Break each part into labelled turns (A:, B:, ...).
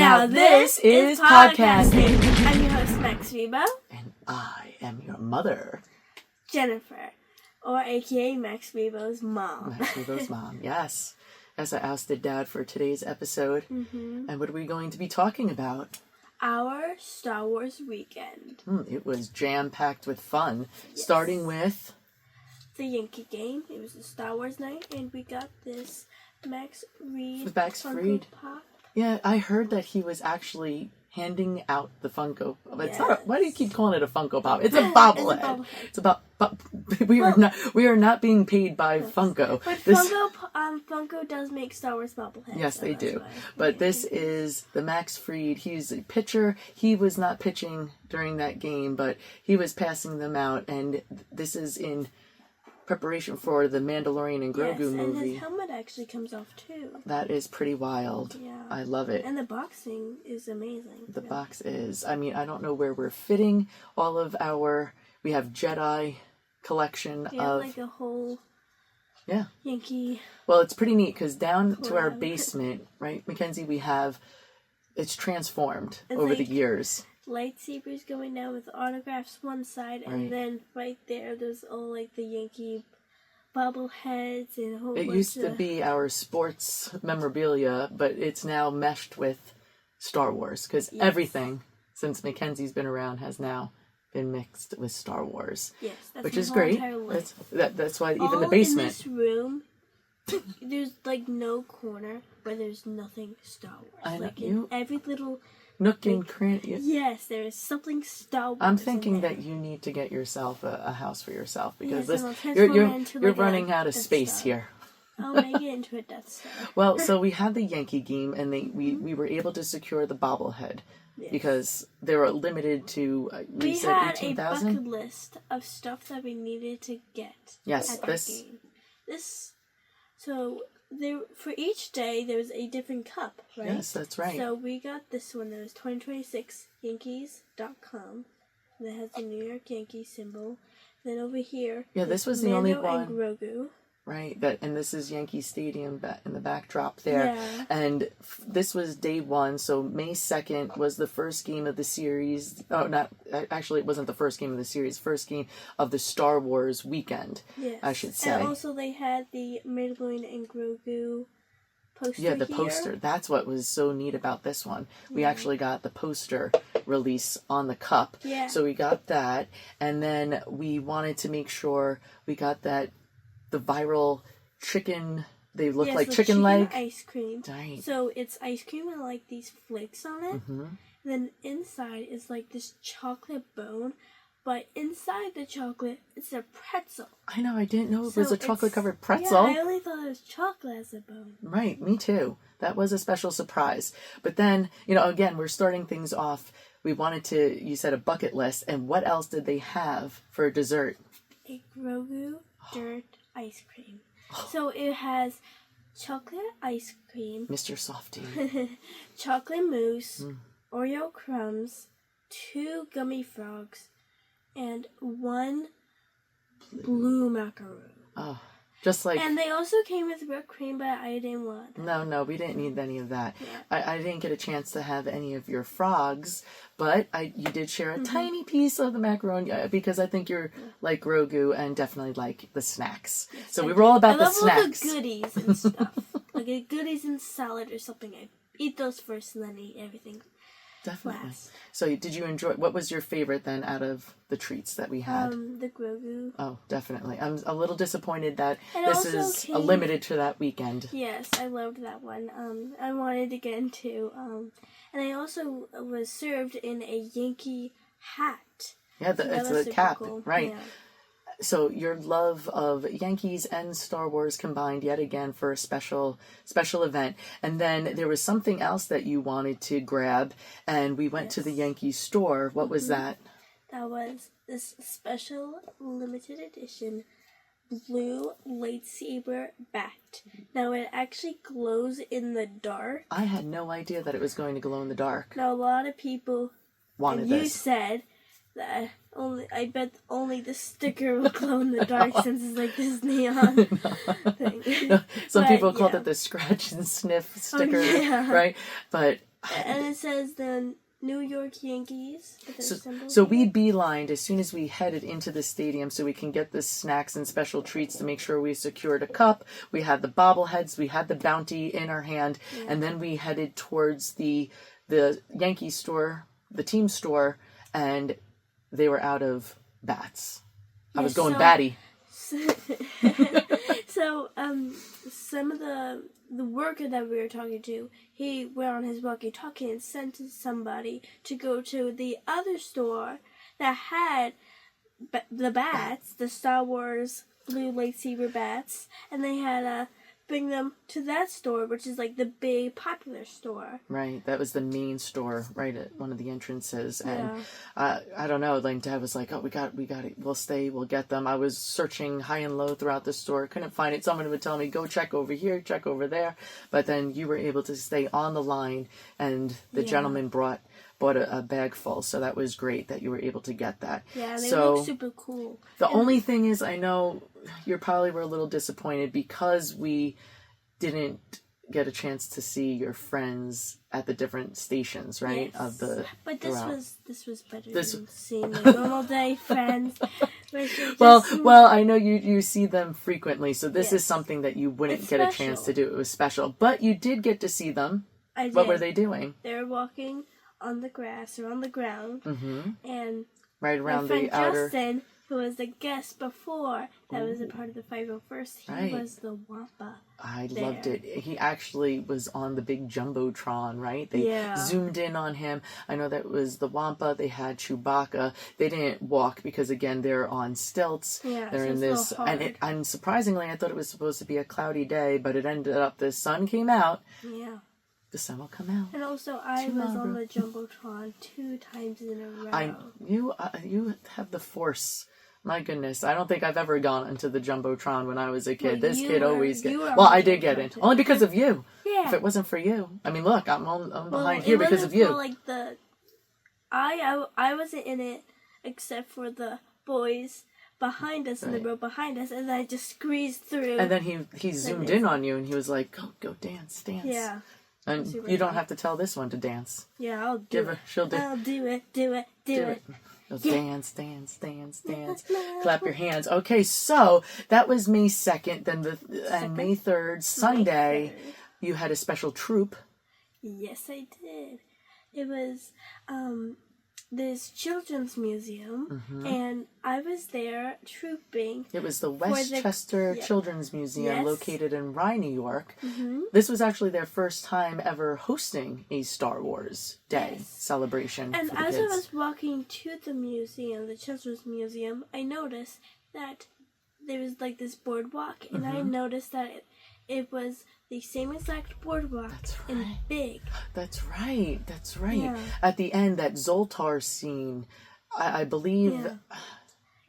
A: Now this is podcasting.
B: I'm your host, Macsrebo.
A: And I am your mother.
B: Jennifer, or aka Macsrebo's mom.
A: Macsrebo's mom, yes. As I ousted Dad for today's episode. Mm-hmm. And what are we going to be talking about?
B: Our Star Wars weekend.
A: It was jam-packed with fun. Yes. Starting with
B: the Yankee game. It was a Star Wars night, and we got this Max Reed
A: Funko
B: Pop.
A: Yeah, I heard that he was actually handing out the Funko. It's not. Why do you keep calling it a Funko Pop? It's a bobblehead. It's about. We are not being paid by Funko.
B: But Funko does make Star Wars bobbleheads.
A: Yes, they do. But this is the Max Fried. He's a pitcher. He was not pitching during that game, but he was passing them out, and this is in preparation for the Mandalorian and Grogu movie.
B: And his helmet actually comes off too.
A: That is pretty wild.
B: Yeah.
A: I love it.
B: And the boxing is amazing.
A: The box is. I mean, I don't know where we're fitting all of our... We have Jedi collection of...
B: like a whole...
A: Yeah.
B: Yankee...
A: Well, it's pretty neat because down to our basement, right, Mackenzie, we have... It's transformed over the years.
B: Lightsabers going down with autographs one side, and then right there's all like the Yankee bobbleheads and a whole bunch.
A: It used to be our sports memorabilia, but it's now meshed with Star Wars because everything since Mackenzie's been around has now been mixed with Star Wars.
B: Yes,
A: which is great. That's why even the basement.
B: In this room, there's like no corner where there's nothing Star Wars.
A: I know.
B: Like in every little
A: nook and cranny.
B: Yes, there is something Star Wars.
A: I'm thinking that you need to get yourself a house for yourself because
B: you're
A: running out of space here.
B: I'll make it into a Death Star.
A: Well, so we had the Yankee game, and we were able to secure the bobblehead because they were limited to. We said 18,000.
B: We had a bucket list of stuff that we needed to get.
A: Yes,
B: at that game. So. For each day, there was a different cup, right?
A: Yes, that's right.
B: So we got this one that was 2026Yankees.com. That has the New York Yankees symbol. Then over here,
A: this was the only one.
B: And Grogu.
A: Right, and this is Yankee Stadium in the backdrop there.
B: Yeah.
A: And this was day one, so May 2nd was the first game of the series. Oh, actually, it wasn't the first game of the series. First game of the Star Wars weekend, I should say.
B: And also they had the Mandalorian and Grogu poster.
A: Yeah, the poster. That's what was so neat about this one. We actually got the poster release on the cup.
B: Yeah.
A: So we got that, and then we wanted to make sure we got the viral chicken, they look like chicken leg
B: ice cream.
A: Right.
B: So it's ice cream with like these flakes on it. Mm-hmm. Then inside is like this chocolate bone, but inside the chocolate it's a pretzel.
A: I know, I didn't know it was a chocolate covered pretzel.
B: Yeah, I only thought it was chocolate as a bone.
A: Right, me too. That was a special surprise. But then, again, we're starting things off. We wanted to, you said a bucket list, and what else did they have for dessert?
B: A Grogu Dirt ice cream. So it has chocolate ice cream,
A: Mr. Softy,
B: chocolate mousse, Oreo crumbs, 2 gummy frogs, and 1 blue macaroon.
A: Oh, just like...
B: And they also came with whipped cream, but I didn't want that.
A: No, we didn't need any of that.
B: Yeah.
A: I didn't get a chance to have any of your frogs, but you did share a tiny piece of the macaron because I think you're like Grogu and definitely like the snacks.
B: Yes,
A: so we were all about the snacks.
B: I love all the goodies and stuff. Like a goodies and salad or something. I eat those first and then eat everything.
A: Definitely.
B: Last.
A: So did you enjoy... What was your favorite then out of the treats that we had?
B: The Grogu.
A: Oh, definitely. I'm a little disappointed that
B: it
A: this is limited to that weekend.
B: Yes, I loved that one. I wanted to get into... and I also was served in a Yankee hat.
A: Yeah, it's a cap,
B: cool.
A: right.
B: Yeah.
A: So your love of Yankees and Star Wars combined yet again for a special event. And then there was something else that you wanted to grab, and we went to the Yankee store. What was that?
B: That was this special limited edition blue lightsaber bat. Now it actually glows in the dark.
A: I had no idea that it was going to glow in the dark.
B: Now a lot of people
A: wanted this.
B: You said that I bet only the sticker will glow in the dark since it's like this neon thing.
A: Some people called it the scratch and sniff sticker, right? But
B: And it says the New York Yankees.
A: So we beelined as soon as we headed into the stadium so we can get the snacks and special treats to make sure we secured a cup. We had the bobbleheads, we had the bounty in our hand, and then we headed towards the Yankee store, the team store, and they were out of bats. I was going batty.
B: So, some of the worker that we were talking to, he went on his walkie-talkie and sent somebody to go to the other store that had the bats, the Star Wars blue lightsaber bats, and they had bring them to that store, which is like the big popular store.
A: Right, that was the main store right at one of the entrances, and I don't know. Like Dad was like, "Oh, we got it. We'll stay. We'll get them." I was searching high and low throughout the store, couldn't find it. Someone would tell me, "Go check over here, check over there," but then you were able to stay on the line, and the gentleman bought a bag full, so that was great that you were able to get that.
B: Yeah, they look super cool.
A: The only thing is, I know you probably were a little disappointed because we didn't get a chance to see your friends at the different stations, right?
B: Yes. But this was better than seeing the normal day friends.
A: Well, I know you see them frequently, so this is something that you wouldn't get a chance to do. It was special, but you did get to see them.
B: I did.
A: What were they doing?
B: They were walking on the grass or on the ground, and
A: right around
B: my friend
A: the outer.
B: Justin, who was the guest before, that was a part of the 501st. He was the Wampa.
A: I loved it. He actually was on the big jumbotron, right? They zoomed in on him. I know that was the Wampa. They had Chewbacca. They didn't walk because again they're on stilts.
B: Yeah,
A: they're in this, and surprisingly, I thought it was supposed to be a cloudy day, but it ended up the sun came out.
B: Yeah.
A: The sun will come out.
B: And also, I was on the jumbotron 2 times in a row.
A: You have the force. My goodness, I don't think I've ever gone into the jumbotron when I was a kid.
B: Well,
A: this kid always gets. Well, I did get in only because of you.
B: Yeah.
A: If it wasn't for you, I mean, look, I'm behind here because of you.
B: Like I wasn't in it except for the boys behind us in the row behind us, and then I just squeezed through.
A: And then he zoomed in on you, and he was like, "Go dance."
B: Yeah.
A: And you don't have to tell this one to dance.
B: Yeah, I'll do it.
A: She'll do.
B: I'll do it.
A: Dance. Clap your hands. Okay, so that was May 2nd. Then May 3rd, Sunday, you had a special troop.
B: Yes, I did. It was this children's museum, and I was there trooping.
A: It was the Westchester Children's Museum located in Rye, New York. This was actually their first time ever hosting a Star Wars Day celebration.
B: And
A: for the
B: as
A: kids.
B: I was walking to the museum, the Children's Museum, I noticed that there was like this boardwalk, and I noticed that it was the same exact boardwalk in big.
A: That's right.
B: Yeah.
A: At the end, that Zoltar scene, I believe.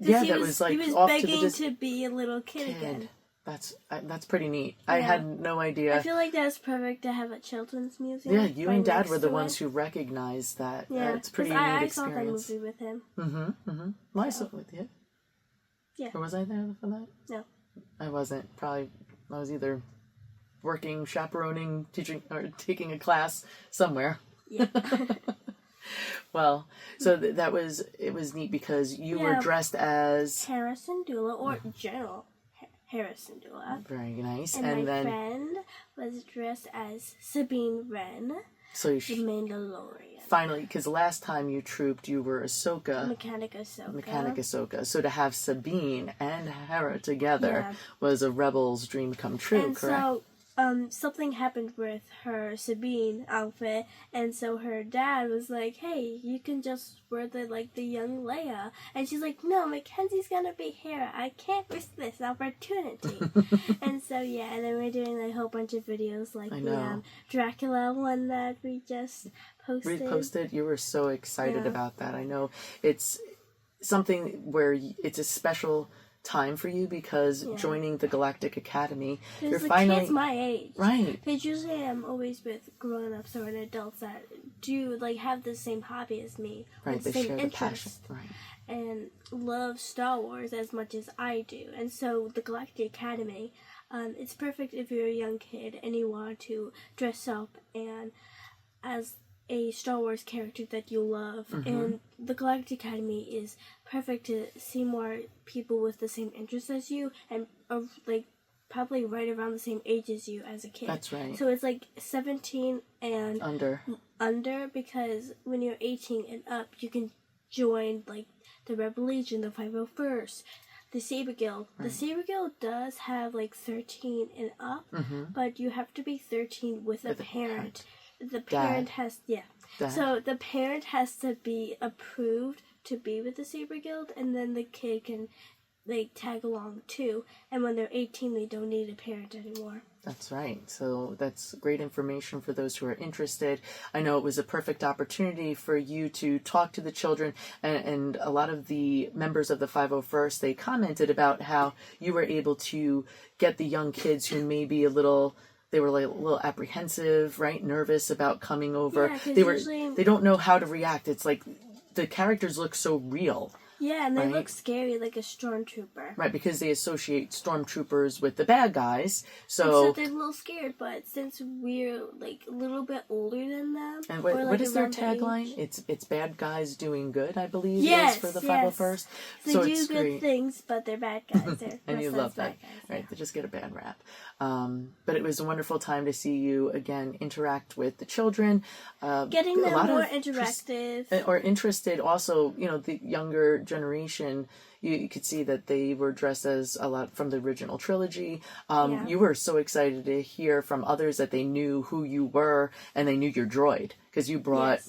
A: That was like
B: he was
A: off
B: begging
A: to
B: be a little kid again.
A: That's pretty neat. I had no idea.
B: I feel like that's perfect to have a children's museum.
A: Yeah, you and Dad were the ones who recognized that.
B: Yeah,
A: it's pretty neat
B: I
A: experience.
B: saw that movie with him.
A: Well, I saw it with you.
B: Yeah.
A: Or was I there for that?
B: No.
A: I wasn't. Probably I was either working, chaperoning, teaching, or taking a class somewhere.
B: Yeah.
A: Well, so it was neat because you were dressed as
B: Hera Syndulla, or General Hera Syndulla.
A: Very nice.
B: And my friend was dressed as Sabine Wren,
A: so
B: the Mandalorian.
A: Finally, because last time you trooped, you were Ahsoka.
B: Mechanic
A: Ahsoka. So to have Sabine and Hera together was a rebel's dream come true,
B: and
A: correct?
B: So, something happened with her Sabine outfit, and so her dad was like, "Hey, you can just wear the young Leia," and she's like, "No, Mackenzie's gonna be Hera. I can't risk this opportunity." And so and then we're doing a whole bunch of videos like the Dracula one that we just posted.
A: Reposted. You were so excited about that. I know it's something where it's a special time for you because joining the Galactic Academy, you're finally
B: kids my age,
A: right?
B: Because usually I'm always with grown-ups or adults that do have the same hobby as me,
A: right? They
B: same
A: share
B: interest,
A: the passion, right?
B: And love Star Wars as much as I do. And so the Galactic Academy, it's perfect if you're a young kid and you want to dress up and as a Star Wars character that you love, and the Galactic Academy is perfect to see more people with the same interests as you, and like probably right around the same age as you as a kid.
A: That's right.
B: So it's like 17 and
A: under,
B: because when you're 18 and up, you can join like the Rebel Legion, the 501st, the Saber Guild. Right. The Saber Guild does have like 13 and up, but you have to be 13 with a parent. The parent has So the parent has to be approved to be with the Saber Guild, and then the kid can like tag along too. And when they're 18, they don't need a parent anymore.
A: That's right. So that's great information for those who are interested. I know it was a perfect opportunity for you to talk to the children, and a lot of the members of the 501st, they commented about how you were able to get the young kids who may be they were like a little apprehensive, right? Nervous about coming over.
B: Yeah,
A: they don't know how to react. It's like the characters look so real.
B: Yeah, and they look scary like a stormtrooper.
A: Right, because they associate stormtroopers with the bad guys.
B: So they're a little scared, but since we're like a little bit older than them.
A: And what is their tagline? It's bad guys doing good, I believe, is for the 501st.
B: They do good things, but they're bad guys.
A: And you love that. Right, they just get a bad rap. But it was a wonderful time to see you again interact with the children.
B: Getting them more interactive.
A: Or interested also, the younger generation, you could see that they were dressed as a lot from the original trilogy. You were so excited to hear from others that they knew who you were and they knew your droid, because you brought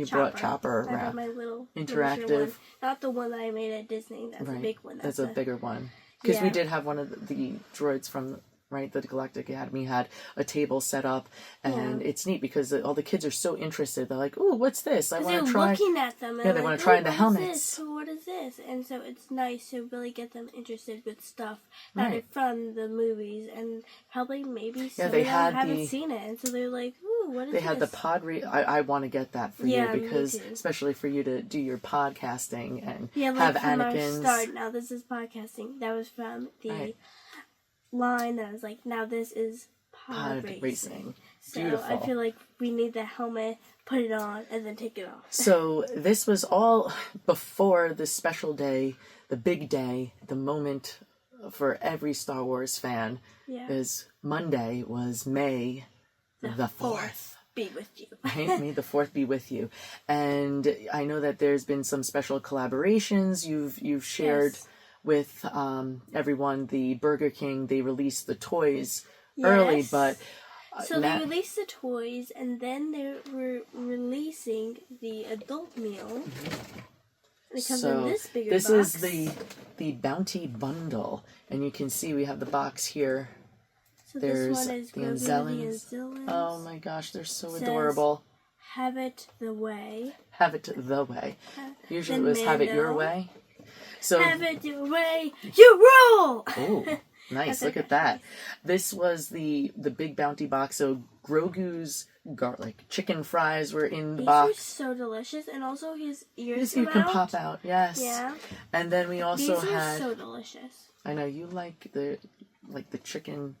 A: brought Chopper
B: I brought my little
A: interactive
B: one. Not the one that I made at Disney. That's a big one.
A: That's a bigger one, because we did have one of the droids from the Galactic Academy had a table set up, and it's neat because all the kids are so interested. They're like, "Ooh, what's this? I want to try."
B: They're looking at them. And
A: they want to try the helmets.
B: What is this? And so it's nice to really get them interested with stuff that are from the movies, and probably maybe some of them haven't seen it, and so they're like, "Ooh, what is this?" They had the pod.
A: I want to get that for you, because especially for you to do your podcasting and have Anakin's.
B: Now this is podcasting. That was from the line that was like, now this is pod racing. So beautiful. I feel like we need the helmet, put it on, and then take it off. So
A: this was all before the special day, the big day, the moment for every Star Wars fan. Is Monday was May the 4th.
B: Be with you.
A: Right? May the 4th be with you. And I know that there's been some special collaborations you've shared with everyone. The Burger King, they released the toys early, but
B: so they released the toys, and then they were releasing the adult meal. It comes in this bigger box.
A: This is the Bounty Bundle, and you can see we have the box here.
B: So
A: there's
B: this one is
A: the
B: Anzellans.
A: Oh my gosh, they're so adorable.
B: Have it the way.
A: Have it the way. Usually it was have it your way. So
B: have it your way, you rule!
A: Oh, nice. Look at that. This was the big bounty box. So Grogu's garlic chicken fries were in the box.
B: These are so delicious, and also his ears
A: can pop out. Yes.
B: Yeah.
A: And then we also
B: had. These are so delicious.
A: I know you like the chicken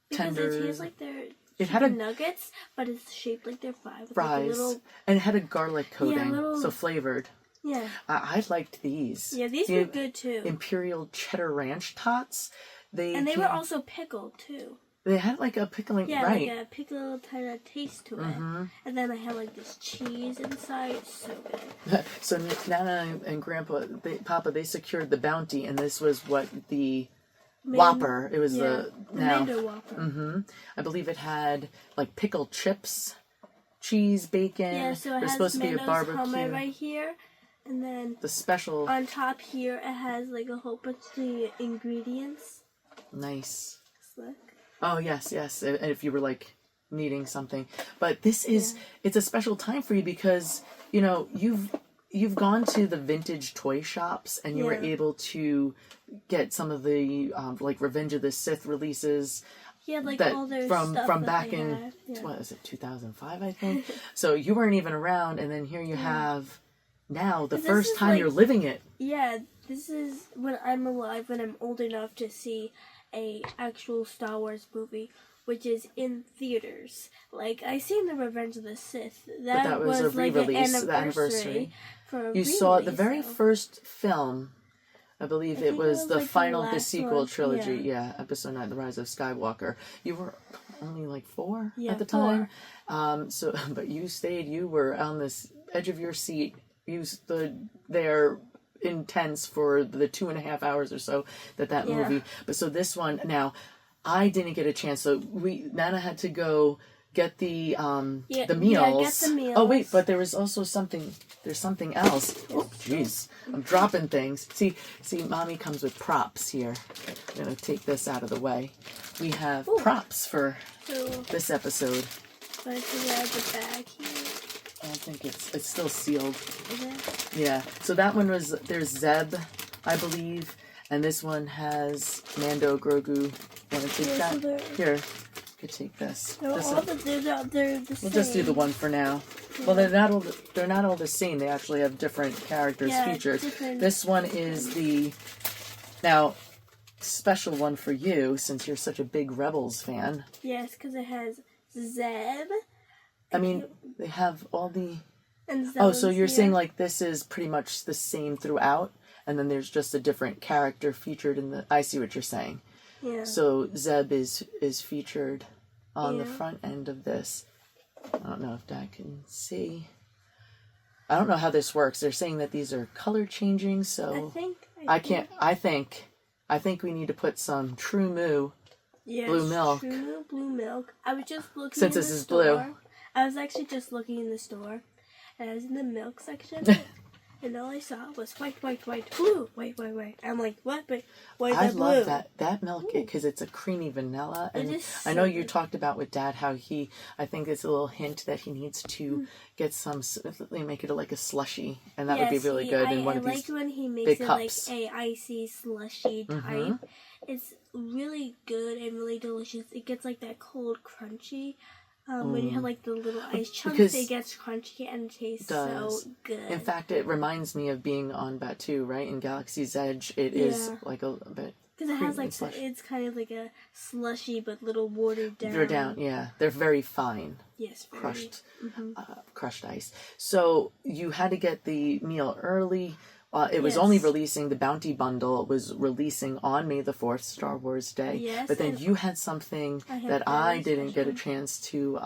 B: because
A: tenders.
B: It tastes like they're chicken nuggets, but it's shaped like they're fries.
A: Fries.
B: Like
A: and it had a garlic coating, so flavored.
B: Yeah.
A: I liked these.
B: Yeah, these were good too.
A: Imperial cheddar ranch tots.
B: They were also pickled too.
A: They had like a pickling,
B: like a pickled kind of taste to it. And then they had like this cheese inside. It's so good.
A: So Nana and Grandpa, Papa, they secured the bounty, and this was what the Whopper. It was the
B: Mando Whopper.
A: I believe it had like pickled chips, cheese, bacon.
B: Yeah, so it has
A: supposed to be a barbecue.
B: Helmet right here. And then
A: the special
B: on top here, it has like a whole bunch of the ingredients.
A: Nice.
B: Look.
A: Oh yes. If you were like needing something, but this is it's a special time for you because you've gone to the vintage toy shops and you were able to get some of the like Revenge of the Sith releases.
B: Yeah, like all their stuff
A: from back in what is it 2005 I think. So you weren't even around, and then here you have. Now, the first time you're living it.
B: Yeah, this is when I'm alive, when I'm old enough to see a actual Star Wars movie. which is in theaters. Like, I seen the Revenge of the Sith.
A: That was a
B: like
A: re-release,
B: an
A: the anniversary.
B: For a
A: You saw the very
B: so.
A: first film. I believe it was the
B: like
A: final, the
B: last
A: sequel
B: one.
A: trilogy. Yeah, Episode 9, The Rise of Skywalker. You were only like 4 at the
B: 4.
A: time. But you stayed. You were on this edge of your seat. You stood there intense for the 2.5 hours or so that movie. But so this one now, I didn't get a chance. So Nana had to go get the meals.
B: Yeah, get the meals.
A: Oh wait, but there was also something. There's something else. Oh jeez, I'm dropping things. See, Mommy comes with props here. I'm gonna take this out of the way. We have props for this episode.
B: But the bag here.
A: I think it's still sealed.
B: Is it?
A: Yeah. So that one there's Zeb, I believe, and this one has Mando, Grogu. Want to take that? Here, you could take this.
B: They're the same.
A: We'll just do the one for now. Yeah. Well, they're not all the same. They actually have different characters featured.
B: Different.
A: This one is the special one for you since you're such a big Rebels fan.
B: Yes, because it has Zeb.
A: I mean, they have all the...
B: And
A: so you're saying like this is pretty much the same throughout, and then there's just a different character featured in the... I see what you're saying.
B: Yeah.
A: So Zeb is featured on the front end of this. I don't know if Dad can see. I don't know how this works. They're saying that these are color changing, so I think we need to put some True Moo blue milk.
B: True blue milk. I was just looking
A: since
B: in
A: this
B: the
A: is
B: store.
A: blue.
B: I was actually just looking in the store, and I was in the milk section, and all I saw was white, blue, white. I'm like, what? But why is that blue?
A: I love that milk because it's a creamy vanilla, and I know you talked about with Dad how I think it's a little hint that he needs to get some, make it like a slushy, and that would be really good in one of these big cups. I like when he makes it like a icy slushy type. It's really good and really delicious. It gets like that cold crunchy. When you have like the little ice chunks, it gets crunchy and it tastes so good. In fact, it reminds me of being on Batu, right? In Galaxy's Edge, it is like a bit. Because it has like it's kind of like a slushy but little watered down. Watered down, yeah. They're very fine. Yes, very. Crushed ice. So you had to get the meal early. It was only releasing, the Bounty Bundle was releasing on May the 4th, Star Wars Day. Yes, but then you had something that I didn't get a chance to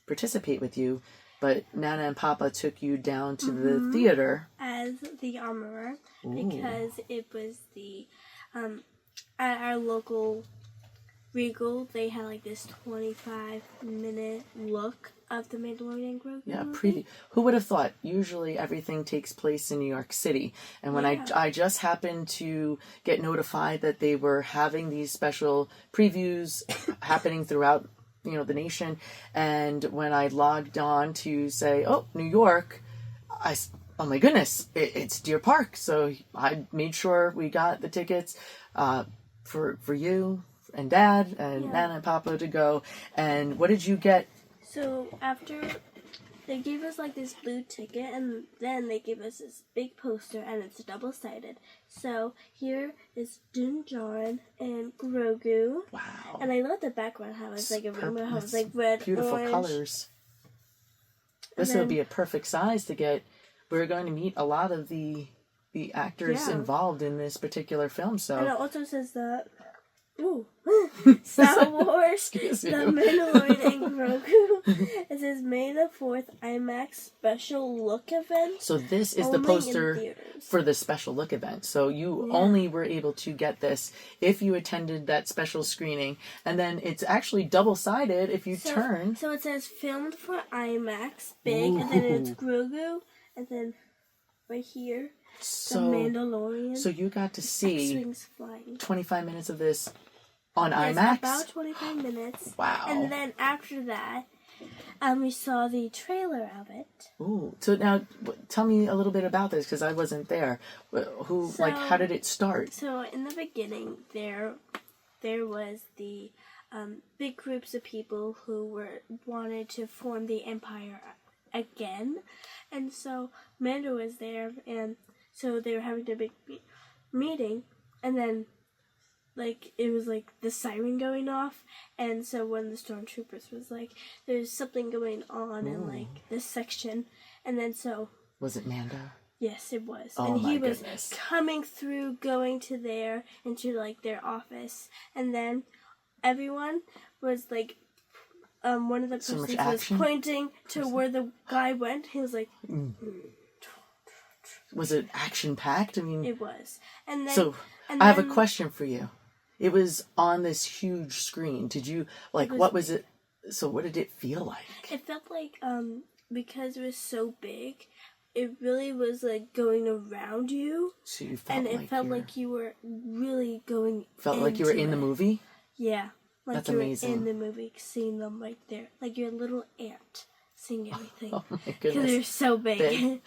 A: participate with you. But Nana and Papa took you down to the theater. As the armorer. Because it was the, at our local Regal, they had like this 25-minute look of the Mandalorian and Grogu. Yeah, pretty. Who would have thought? Usually everything takes place in New York City. And when I just happened to get notified that they were having these special previews happening throughout, the nation. And when I logged on to say, oh, New York, oh my goodness, it's Deer Park. So I made sure we got the tickets for you and Dad and Nana and Papa to go. And what did you get? So after they gave us like this blue ticket, and then they gave us this big poster, and it's double-sided. So here is Din Djarin and Grogu. Wow! And I love the background how it's like a rainbow, how it's like red, beautiful orange. Colors. This would be a perfect size to get. We're going to meet a lot of the actors involved in this particular film. So and it also says that. Ooh. Star Wars, The Mandalorian and Grogu. It says May the 4th IMAX special look event. So this is the poster for the special look event. So you only were able to get this if you attended that special screening. And then it's actually double-sided if you turn. So it says filmed for IMAX, big, and then it's Grogu, and then right here, the Mandalorian. So you got to see 25 minutes of this on IMAX? About 25 minutes. Wow. And then after that, we saw the trailer of it. Ooh. So now, tell me a little bit about this, because I wasn't there. How did it start? So in the beginning, there was the big groups of people who wanted to form the Empire again. And so Mando was there, and so they were having a big meeting, and then
B: like it was like the siren going off, and so one of the stormtroopers was like, "There's something going on in like this section," and then so
A: Was it Mando?
B: yes, it was,
A: Oh,
B: and he
A: my
B: was
A: goodness.
B: coming through, going to there into like their office, and then everyone was like, one of the
A: So much
B: persons was
A: action?
B: pointing to where the guy went. He was like,
A: Was it action-packed? I mean,
B: it was, and then
A: so
B: and
A: I have a
B: then-
A: question for you. It was on this huge screen. Did you, like, what was it? So what did it feel like?
B: It felt like, because it was so big, it really was like going around you,
A: So you felt
B: and it
A: like
B: felt
A: you were,
B: like you were really going.
A: felt like you were
B: into
A: in the
B: it.
A: movie?
B: Yeah, like
A: That's
B: you were
A: amazing.
B: in the movie, seeing them right there, like your little ant seeing everything.
A: Oh my
B: Because they're
A: goodness.
B: so big.
A: Big.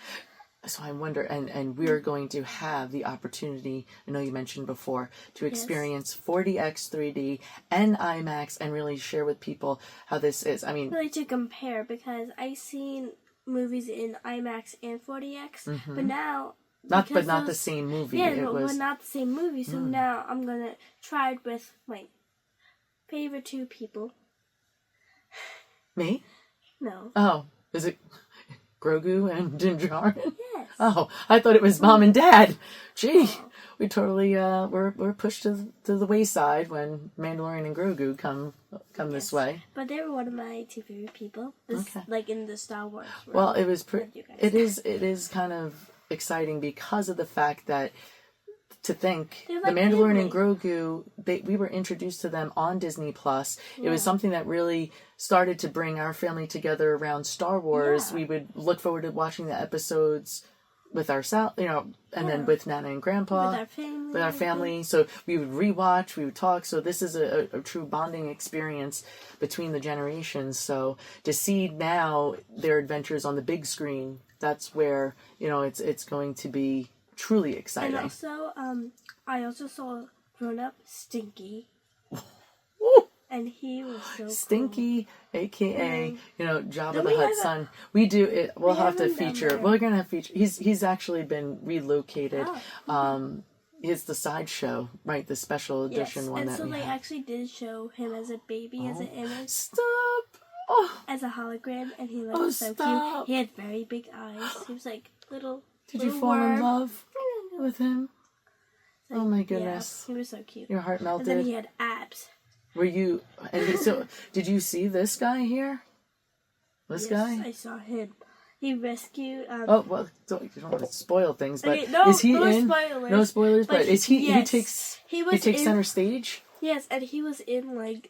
A: So I wonder, and we're going to have the opportunity, I know you mentioned before, to experience 4DX 3D and IMAX and really share with people how this is. I mean,
B: Really to compare, because I've seen movies in IMAX and 4DX, but now
A: not
B: because
A: the
B: those-
A: same movie.
B: Yeah,
A: It
B: but
A: was
B: we're not the same movie, so now I'm gonna try it with my favorite two people.
A: me?
B: No.
A: Oh, is it Grogu and Din Djarin?
B: Yes.
A: Oh, I thought it was Mom and Dad. Gee, we totally we're pushed to the wayside when Mandalorian and Grogu come this way.
B: But they were one of my two favorite people.
A: Okay.
B: Like in the Star Wars world.
A: Well, it was
B: with you guys.
A: it is kind of exciting because of the fact that to think
B: They're
A: the
B: like
A: Mandalorian and
B: family.
A: Grogu, we were introduced to them on Disney Plus. It was something that really started to bring our family together around Star Wars.
B: Yeah.
A: We would look forward to watching the episodes with ourselves, and then with Nana and Grandpa.
B: With our family.
A: With our family. So we would rewatch, we would talk. So this is a true bonding experience between the generations. So to see now their adventures on the big screen, that's where, it's going to be truly exciting.
B: And also, I also saw grown up Stinky.
A: Woo!
B: And he was so
A: Stinky, aka Jabba
B: Then
A: the
B: we
A: Hutt
B: haven't-
A: son. We do it. We'll
B: we
A: have to
B: haven't done
A: feature.
B: that.
A: We're gonna have feature. He's actually been relocated.
B: Oh.
A: It's the sideshow, right? The special
B: Yes,
A: edition one
B: and
A: that
B: so
A: we
B: they
A: have.
B: actually did show him as a baby, as an image,
A: Stop! Oh,
B: as a hologram, and he looked
A: Oh,
B: so
A: stop.
B: cute. He had very big eyes. He was like little.
A: did you
B: little
A: fall in
B: worm.
A: love
B: I don't know.
A: with him?
B: Like,
A: Oh my goodness.
B: Yeah, he was so cute.
A: Your heart
B: And then
A: melted.
B: he had abs.
A: Were you? So did you see this guy here? This
B: Yes,
A: guy?
B: I saw him. He rescued.
A: Oh well, you don't want to spoil things, but
B: Okay, no,
A: is he
B: no
A: in?
B: spoilers.
A: No spoilers, but is he?
B: Yes.
A: He takes.
B: He was
A: takes
B: in,
A: center stage.
B: Yes, and he was in like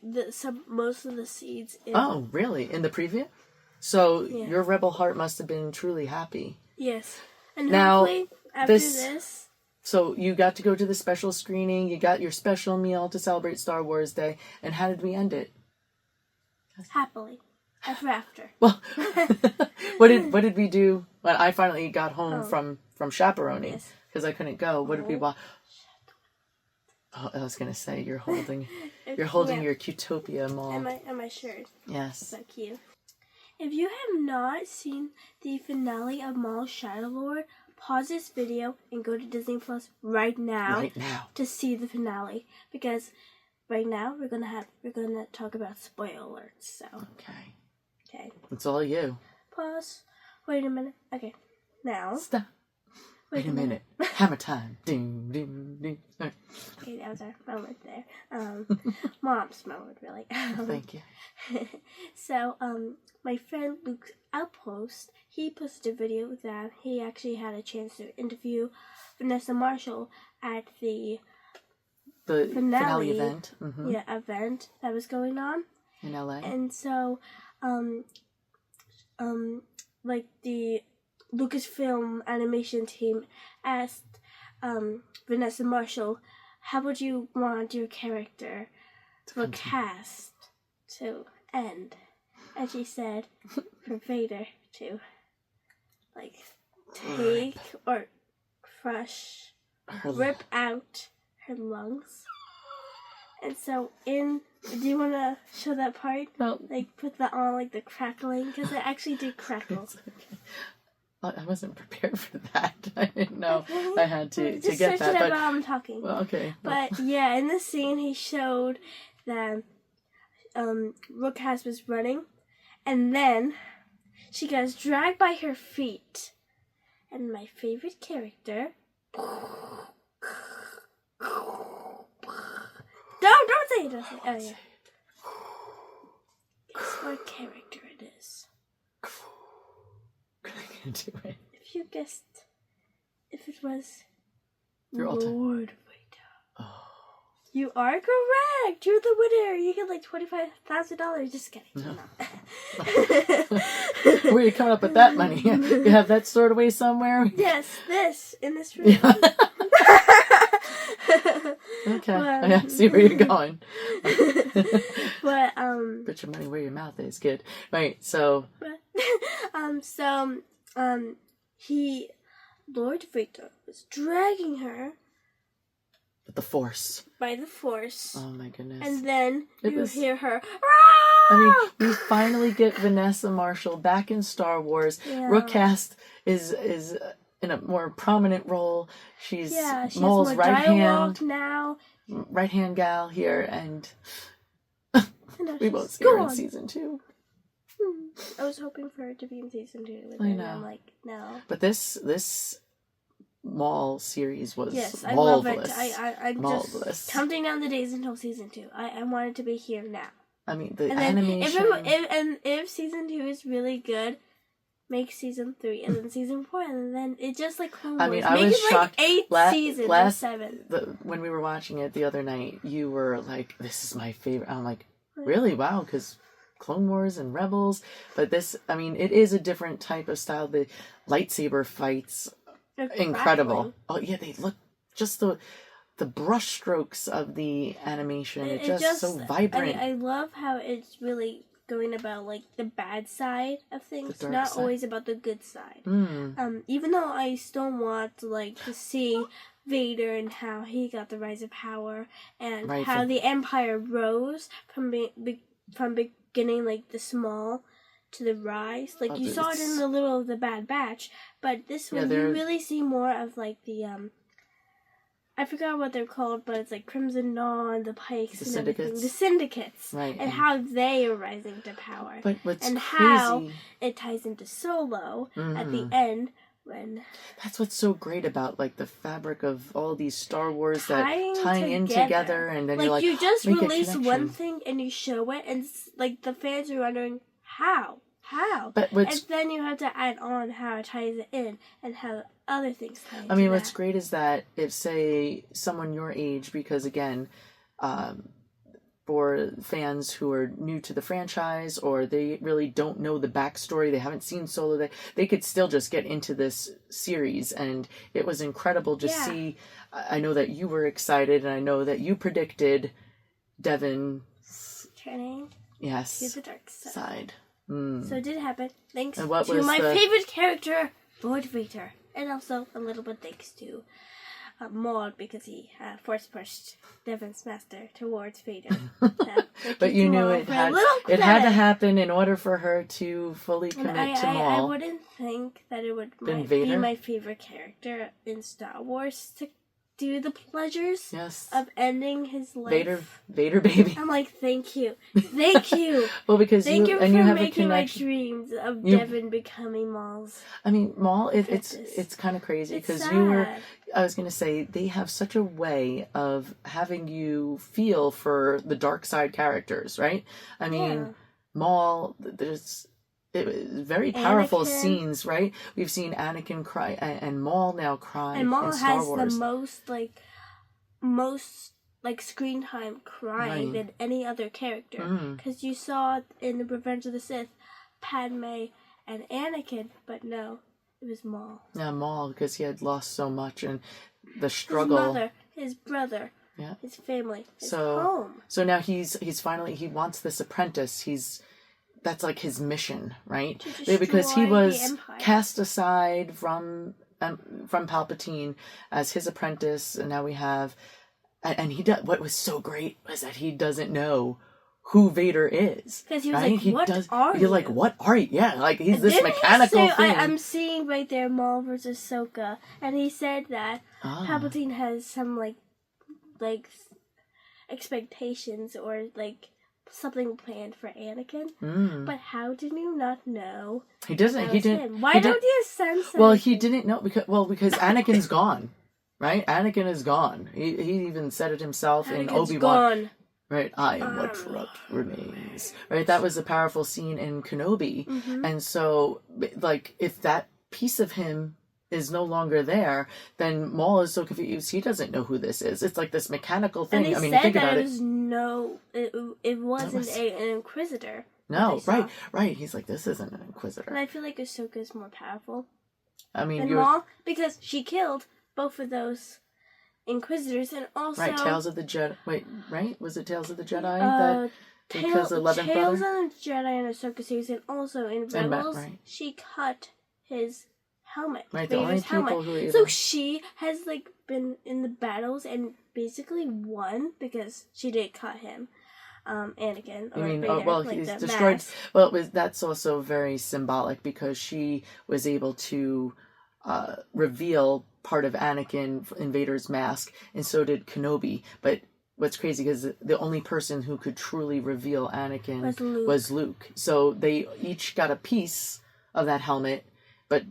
B: most of the scenes. In,
A: Oh, really? In the preview? So
B: Yeah.
A: your rebel heart must have been truly happy.
B: Yes, and
A: Now,
B: hopefully after
A: this-
B: this,
A: So you got to go to the special screening. You got your special meal to celebrate Star Wars Day. And how did we end it?
B: happily, ever after.
A: Well, what did we do when I finally got home from chaperoning
B: Yes.
A: because I couldn't go? What did we watch? Oh, I was gonna say you're holding
B: Yeah.
A: your Cutopia mall.
B: And my shirt.
A: Yes.
B: So cute. If you have not seen the finale of Maul's Shadow Lord, pause this video and go to Disney Plus right now
A: Right now.
B: to see the finale, because right now we're gonna talk about spoiler alerts. So
A: Okay.
B: okay,
A: It's all you.
B: pause. Wait a minute. Okay, now
A: Stop. Wait a minute. Hammer time. Ding, ding, ding. All right.
B: okay, that was our moment there. Mom's moment, really.
A: Thank you.
B: So, my friend Luke's Outpost, he posted a video that he actually had a chance to interview Vanessa Marshall at the
A: The finale
B: Finale.
A: event
B: event that was going on.
A: in LA.
B: And so, like the Lucasfilm animation team asked Vanessa Marshall, how would you want your character for cast to end? And she said, for Vader to, like, take or crush, rip out her lungs. And so do you want to show that part?
A: No.
B: Like, put that on, like, the crackling, because it actually did crackle.
A: I wasn't prepared for that. I didn't know I had to
B: Just
A: get
B: search
A: that.
B: it
A: But
B: up while I'm talking.
A: well, okay.
B: But yeah, in the scene he showed that Rookhouse was running, and then she gets dragged by her feet. And my favorite character. Don't say it. Don't say it. Oh yeah. Guess what character it is?
A: I can't do it.
B: If you guessed, if it was
A: You're all time.
B: Lord Vader.
A: Oh.
B: You are correct. You're the winner. You get like $25,000. Just kidding.
A: No.
B: No.
A: Where are you coming up with that money? You have that stored away somewhere?
B: Yes, in this room.
A: Yeah. Okay, I see where you're going.
B: But
A: Put your money where your mouth is. Good. Right. So.
B: Lord Vader was dragging her
A: The Force.
B: by the Force.
A: Oh my goodness.
B: And then you hear her.
A: I mean, we finally get Vanessa Marshall back in Star Wars.
B: Yeah.
A: Rookcast is in a more prominent role. She's
B: she
A: Maul's
B: has more
A: right
B: dialogue
A: hand
B: now.
A: right hand gal here, and we won't see her in season 2.
B: I was hoping for her to be in season 2, but
A: I
B: then
A: know.
B: I'm like, no.
A: But this Maul series was
B: I love it.
A: marvelous.
B: I'm
A: Marvelous.
B: just counting down the days until season 2. I want it to be here now.
A: I mean, the
B: And then
A: animation.
B: if season 2 is really good, make season 3 and then season 4 and then it just like Clone Wars.
A: I mean, I
B: make
A: was
B: it
A: shocked.
B: like 8 seasons or 7.
A: When we were watching it the other night, you were like, "This is my favorite." I'm like, "Really? Wow!" Because Clone Wars and Rebels, but this, I mean, it is a different type of style. The lightsaber fights, incredible. Oh yeah, they look just the brush strokes of the animation. It's just so vibrant.
B: I love how it's really going about like the bad side of things,
A: The dark
B: not
A: side.
B: always about the good side.
A: Mm.
B: Even though I still want to see Vader and how he got the rise of power and how the Empire rose from beginning like the small to the rise. Like you saw it in the little of the Bad Batch, but this one you really see more of like the I forgot what they're called, but it's like Crimson Dawn, the Pikes,
A: The
B: and
A: Syndicates.
B: everything. The Syndicates.
A: Right.
B: And how they are rising to power.
A: But what's
B: and
A: crazy,
B: how it ties into Solo at the end when...
A: That's what's so great about like the fabric of all these Star Wars tying in
B: together.
A: together, and then
B: like,
A: you're like,
B: you just
A: make a
B: release
A: connection.
B: one thing and you show it, and like the fans are wondering, how?
A: But
B: and then you have to add on how it ties it in and how other things tie into
A: I mean,
B: that.
A: what's great is that if, say, someone your age, because again, for fans who are new to the franchise or they really don't know the backstory, they haven't seen Solo, they could still just get into this series, and it was incredible to see. I know that you were excited, and I know that you predicted Devin
B: turning to the dark side. So it did happen. Thanks to my favorite character, Lord Vader. And also a little bit thanks to Maud, because he force pushed Devin's master towards Vader.
A: But you knew it had to happen in order for her to fully commit to Maul.
B: I wouldn't think that it would be my favorite character in Star Wars to do the pleasures of ending his life.
A: Vader baby.
B: I'm like, thank you.
A: Well, because
B: thank you for
A: you have
B: making
A: a
B: my
A: connection.
B: dreams of Devin becoming Maul's.
A: I mean, Maul, it's kind of crazy because I was going to say, they have such a way of having you feel for the dark side characters, right? I mean, Maul, there's very powerful scenes, right? We've seen Anakin cry and Maul now cry in Star Wars.
B: And Maul has the most screen time crying than any other character. Because you saw in the Revenge of the Sith, Padme and Anakin, but no, it was Maul.
A: Yeah, Maul, because he had lost so much, and the struggle.
B: His mother, his brother, his family, his home.
A: So now he's finally, he wants this apprentice. That's like his mission, right? Because he was cast aside from Palpatine as his apprentice, and now we have, and he does. What was so great was that he doesn't know who Vader is.
B: Because he was
A: right?
B: like, what are you?
A: You're like, what are you? Yeah, like he's this
B: Didn't
A: mechanical
B: he say,
A: thing.
B: I'm seeing right there Maul versus Ahsoka, and he said that Palpatine has some like expectations or like something planned for Anakin. But how did you not know?
A: He doesn't. He didn't.
B: Him? Why don't you sense that?
A: Well, he didn't know because Anakin's gone. Right? Anakin is gone. He even said it himself in Obi-Wan.
B: Gone.
A: Right, I am what remains. Right, that was a powerful scene in Kenobi. And so, like, if that piece of him is no longer there, then Maul is so confused. He doesn't know who this is. It's like this mechanical thing.
B: And
A: I mean,
B: said
A: think
B: that
A: about
B: it wasn't an Inquisitor.
A: No, right. He's like, this isn't an Inquisitor.
B: And I feel like Ahsoka is more powerful.
A: I mean,
B: than Maul, because she killed both of those Inquisitors, and also
A: Tales of the Jedi. Wait, right? Was it Tales of the Jedi because the 11th
B: Tales
A: brother?
B: of the Jedi and Ahsoka series, and also in Rebels, she cut his helmet.
A: Right, the only people who
B: so she has like been in the battles and basically won because she did cut him. Anakin. Or Vader,
A: he's destroyed.
B: Mask.
A: Well, that's also very symbolic because she was able to reveal part of Anakin in Vader's mask, and so did Kenobi. But what's crazy is the only person who could truly reveal Anakin was Luke. So they each got a piece of that helmet, but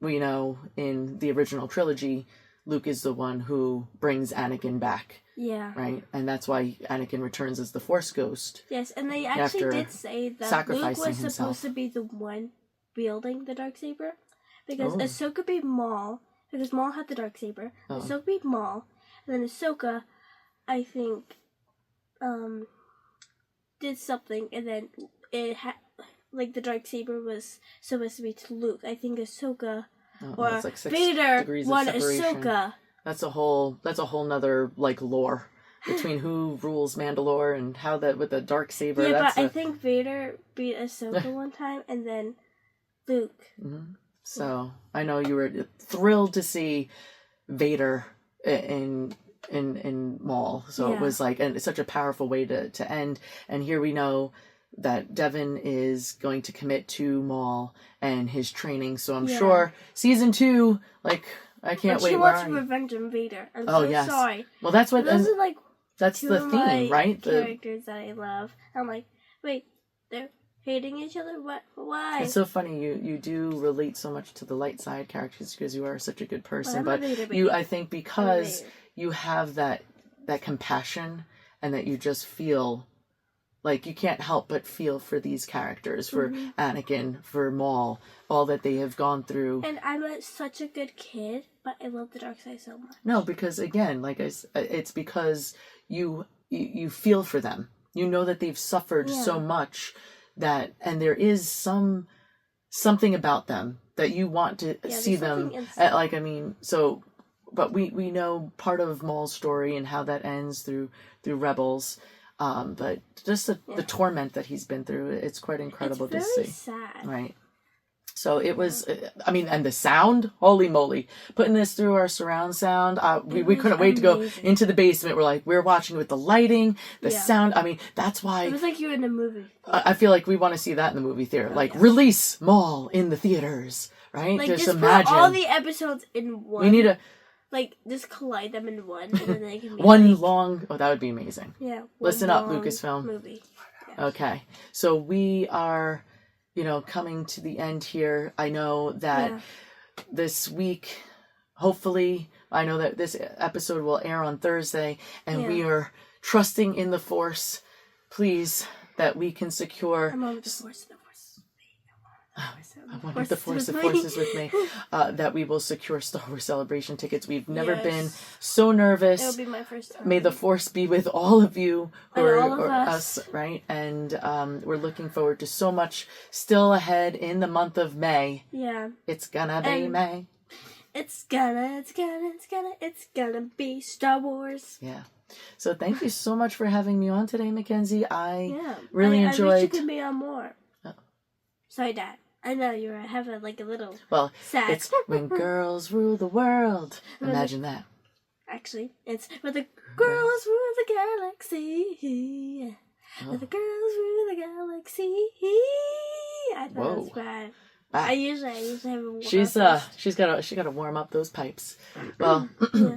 A: we know in the original trilogy, Luke is the one who brings Anakin back.
B: Yeah.
A: Right? And that's why Anakin returns as the Force Ghost.
B: Yes, and they actually did say that Luke was supposed to be the one wielding the darksaber. Because Ahsoka beat Maul, because Maul had the darksaber. Ahsoka beat Maul, and then Ahsoka, I think, did something, and then it had, like, the darksaber was supposed to be to Luke. I think Ahsoka, or like Vader won Ahsoka.
A: That's a whole nother, like, lore between who rules Mandalore and how that with the darksaber.
B: Yeah, but I think Vader beat Ahsoka one time, and then Luke.
A: Mm-hmm. So I know you were thrilled to see Vader in Maul. So it was like, and it's such a powerful way to end. And here we know that Devin is going to commit to Maul and his training. So I'm sure season 2, like, I can't wait.
B: She wants Revenge on Vader. I'm sorry.
A: Well, that's what.
B: Those are like
A: that's the theme, right?
B: The characters that I love. I'm like, wait, they're hating each other? What? Why?
A: It's so funny. You do relate so much to the light side characters because you are such a good person. But I think because you have that compassion and that you just feel like you can't help but feel for these characters, for Anakin, for Maul, all that they have gone through.
B: And I'm such a good kid, but I love the dark side so much.
A: No, because again, it's because you feel for them. You know that they've suffered so much. And there is something about them that you want to see them but we know part of Maul's story and how that ends through Rebels, but just the torment that he's been through, it's quite incredible to see.
B: It's very sad.
A: Right. So it was, and the sound, holy moly, putting this through our surround sound, we couldn't wait to go into the basement. We're watching with the lighting, the sound. I mean, that's why.
B: It was like you were in a movie.
A: I feel like we want to see that in the movie theater. Release Maul in the theaters, right?
B: Like,
A: just
B: imagine. Put all the episodes in one.
A: We need to.
B: Just collide them in one, and then they can be
A: that would be amazing.
B: Yeah.
A: Listen up, Lucasfilm.
B: Movie.
A: Yeah. Okay. So we are, coming to the end here. I know that this week, hopefully, I know that this episode will air on Thursday, and we are trusting in the Force, please, that we can secure...
B: I'm on the Force.
A: I want the Force is with me. That we will secure Star Wars Celebration tickets. We've never been so nervous.
B: It'll be my first time.
A: May the Force be with all of you
B: or
A: us, right? And we're looking forward to so much still ahead in the month of May.
B: Yeah.
A: It's gonna be May.
B: It's gonna be Star Wars.
A: Yeah. So thank you so much for having me on today, Mackenzie. I really enjoyed.
B: I wish you could be on more. Oh. Sorry, Dad. I know you were having a little sad.
A: It's when girls rule the world. Imagine that.
B: Actually, it's when the girls rule the galaxy. And the girls through the galaxy. I thought that was bad. I usually have a warm
A: She's gotta warm up those pipes. Well,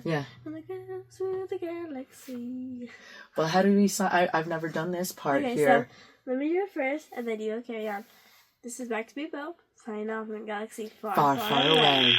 A: yeah.
B: And the girls through the galaxy.
A: Well, how do we sign? I've never done this part here.
B: So let me do it first, and then you carry on. This is Max Rebo, signing off in a galaxy far,
A: far, far away.